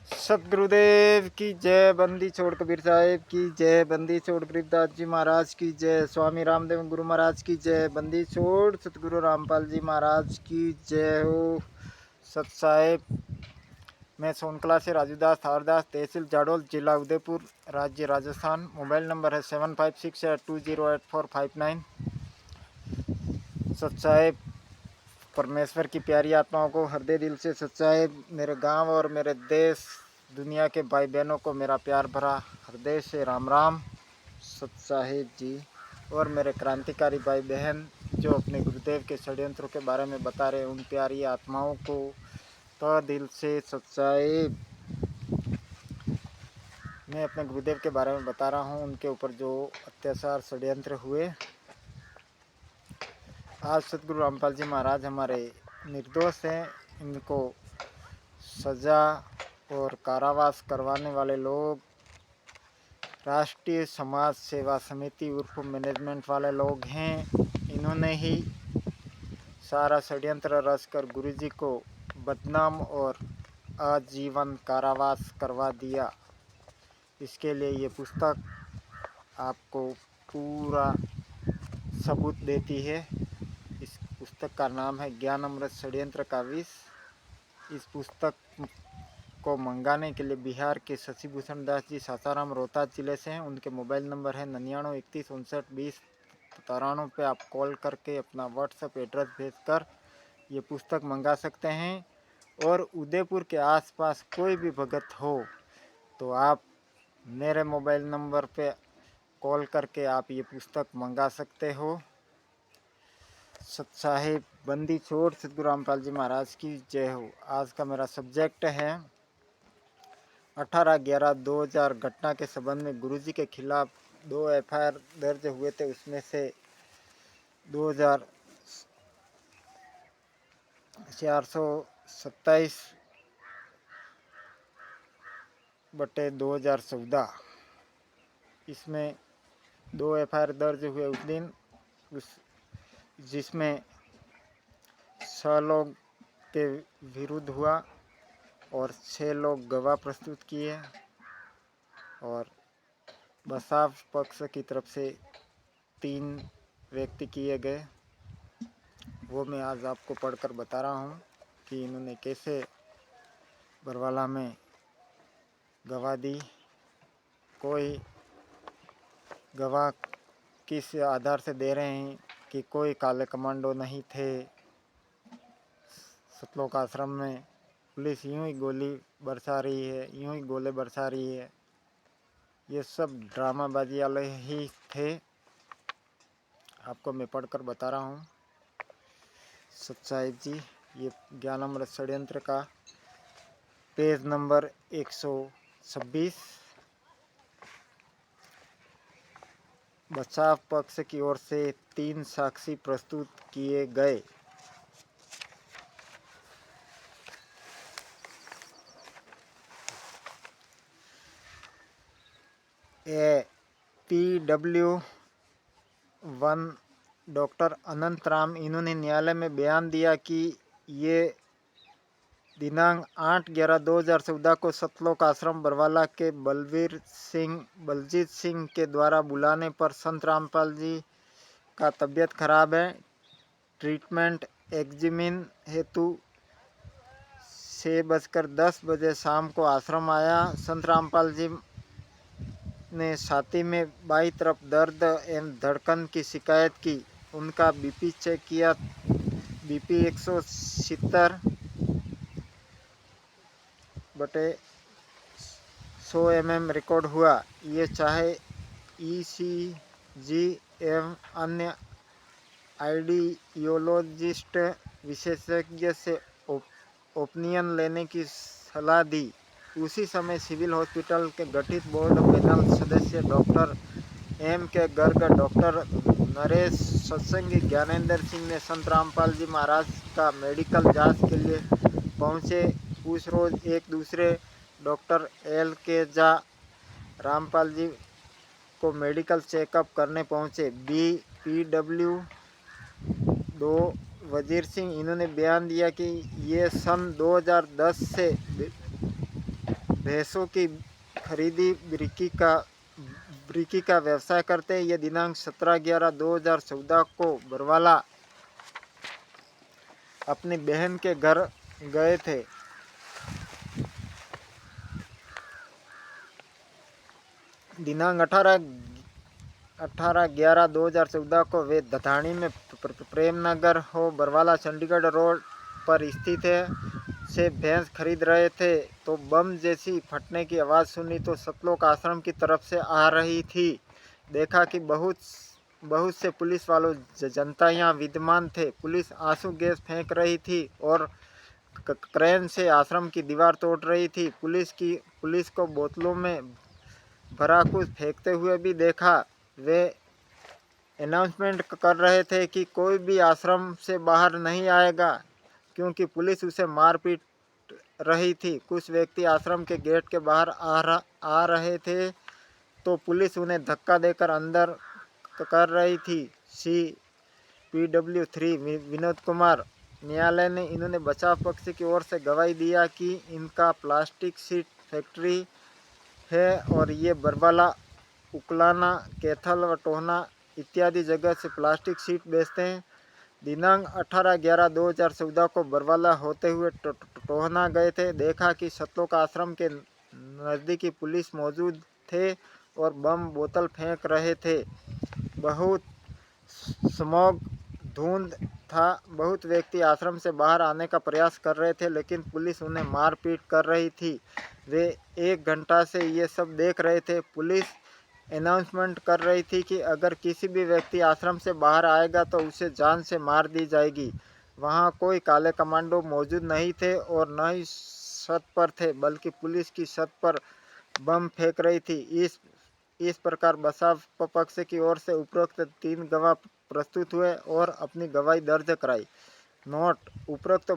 सतगुरुदेव की जय। बंदी छोड़ कबीर साहेब की जय। बंदी छोड़ गरीबदास जी महाराज की जय। स्वामी रामदेव गुरु महाराज की जय। बंदी छोड़ सतगुरु रामपाल जी महाराज की जय हो। सत साहेब। मैं सोनकला से राजूदास थावरदास, तहसील जाडोल, जिला उदयपुर, राज्य राजस्थान। मोबाइल नंबर है 7568208459। सत साहेब, परमेश्वर की प्यारी आत्माओं को हृदय दिल से सत साहेब, मेरे गांव और मेरे देश दुनिया के भाई बहनों को मेरा प्यार भरा हृदय से राम राम। सत साहेब जी और मेरे क्रांतिकारी भाई बहन जो अपने गुरुदेव के षड्यंत्रों के बारे में बता रहे हैं, उन प्यारी आत्माओं को तो दिल से सत साहेब। मैं अपने गुरुदेव के बारे में बता रहा हूँ, उनके ऊपर जो अत्याचार षड्यंत्र हुए। आज सतगुरु रामपाल जी महाराज हमारे निर्दोष हैं। इनको सज़ा और कारावास करवाने वाले लोग राष्ट्रीय समाज सेवा समिति उर्फ मैनेजमेंट वाले लोग हैं। इन्होंने ही सारा षड्यंत्र रचकर गुरुजी को बदनाम और आजीवन कारावास करवा दिया। इसके लिए ये पुस्तक आपको पूरा सबूत देती है। इस पुस्तक का नाम है ज्ञान अमृत षड्यंत्र का विष। इस पुस्तक को मंगाने के लिए बिहार के शशिभूषण दास जी सासाराम रोहतास जिले से हैं। उनके मोबाइल नंबर है 9931592093 पे आप कॉल करके अपना व्हाट्सएप एड्रेस भेजकर ये पुस्तक मंगा सकते हैं। और उदयपुर के आसपास कोई भी भगत हो तो आप मेरे मोबाइल नंबर पे कॉल करके आप ये पुस्तक मंगा सकते हो। सत साहिब। बंदी छोड़ सतगुरु रामपाल जी महाराज की जय हो। आज का मेरा सब्जेक्ट है 18/11/2000 घटना के संबंध में गुरुजी के खिलाफ 2 FIR दर्ज हुए थे। उसमें से 2427/2014 इसमें 2 FIR दर्ज हुए उस दिन, जिसमें 6 लोग के विरुद्ध हुआ और 6 लोग गवाह प्रस्तुत किए और बचाव पक्ष की तरफ से 3 व्यक्ति किए गए। वो मैं आज आपको पढ़कर बता रहा हूँ कि इन्होंने कैसे बरवाला में गवाह दी। कोई गवाह किस आधार से दे रहे हैं कि कोई काले कमांडो नहीं थे। सतलोक आश्रम में पुलिस यूं ही गोली बरसा रही है, यूं ही गोले बरसा रही है। ये सब ड्रामाबाजी वाले ही थे। आपको मैं पढ़कर बता रहा हूँ। सत साहिब जी, ये ज्ञान अमृत षड्यंत्र का पेज नंबर 126। बचाव पक्ष की ओर से 3 साक्षी प्रस्तुत किए गए। PW1 डॉक्टर अनंत राम, इन्होंने न्यायालय में बयान दिया कि ये दिनांक 8/11/2014 को सतलोक आश्रम बरवाला के बलजीत सिंह के द्वारा बुलाने पर संत रामपाल जी का तबीयत खराब है, ट्रीटमेंट एग्जामिन हेतु 6:10 बजे शाम को आश्रम आया। संत रामपाल जी ने छाती में बाईं तरफ दर्द एवं धड़कन की शिकायत की। उनका बीपी चेक किया। बीपी 170/100 mm रिकॉर्ड हुआ। ये चाहे ECG एवं अन्य आइडियोलॉजिस्ट विशेषज्ञ से ओपिनियन लेने की सलाह दी। उसी समय सिविल हॉस्पिटल के गठित बोर्ड पैनल सदस्य doctor M.K. Garg, doctor Naresh Satsangi, Gyanendra Singh ने संत रामपाल जी महाराज का मेडिकल जांच के लिए पहुंचे। उस रोज एक दूसरे डॉक्टर L.K. झा रामपाल जी को मेडिकल चेकअप करने पहुंचे। PW2 वजीर सिंह, इन्होंने बयान दिया कि ये सन 2010 से भैंसों की खरीदी ब्रिकी का व्यवसाय करते हैं। ये दिनांक 17/11/2014 को बरवाला अपनी बहन के घर गए थे। दिनांक 18/11/2014 को वे दधानी में प्रेमनगर हो बरवाला चंडीगढ़ रोड पर स्थित है से भैंस खरीद रहे थे तो बम जैसी फटने की आवाज़ सुनी तो सतलोक आश्रम की तरफ से आ रही थी। देखा कि बहुत से पुलिस वालों जनता यहाँ विद्यमान थे। पुलिस आंसू गैस फेंक रही थी और क्रेन से आश्रम की दीवार तोड़ रही थी। पुलिस को बोतलों में भरा कुछ फेंकते हुए भी देखा। वे अनाउंसमेंट कर रहे थे कि कोई भी आश्रम से बाहर नहीं आएगा क्योंकि पुलिस उसे मारपीट रही थी। कुछ व्यक्ति आश्रम के गेट के बाहर आ रहे थे तो पुलिस उन्हें धक्का देकर अंदर कर रही थी। CPW3 विनोद कुमार न्यायालय ने इन्होंने बचाव पक्ष की ओर से गवाही दिया कि इनका प्लास्टिक शीट फैक्ट्री है और ये बरवाला, उकलाना, कैथल व टोहना इत्यादि जगह से प्लास्टिक शीट बेचते हैं। दिनांक 18/11/2014 को बरवाला होते हुए टोहना गए थे। देखा कि सतलोक आश्रम के नज़दीकी पुलिस मौजूद थे और बम बोतल फेंक रहे थे। बहुत स्मॉग धुंध था। बहुत व्यक्ति आश्रम से बाहर आने का प्रयास कर रहे थे लेकिन पुलिस उन्हें मारपीट कर रही थी। वे 1 घंटा से ये सब देख रहे थे। पुलिस अनाउंसमेंट कर रही थी कि अगर किसी भी व्यक्ति आश्रम से बाहर आएगा तो उसे जान से मार दी जाएगी। वहाँ कोई काले कमांडो मौजूद नहीं थे और न ही छत पर थे बल्कि पुलिस की छत पर बम फेंक रही थी। इस प्रकार बचाव पक्ष की ओर से उपरोक्त 3 गवाह प्रस्तुत हुए और अपनी गवाही दर्ज कराई। नोट: उपरोक्त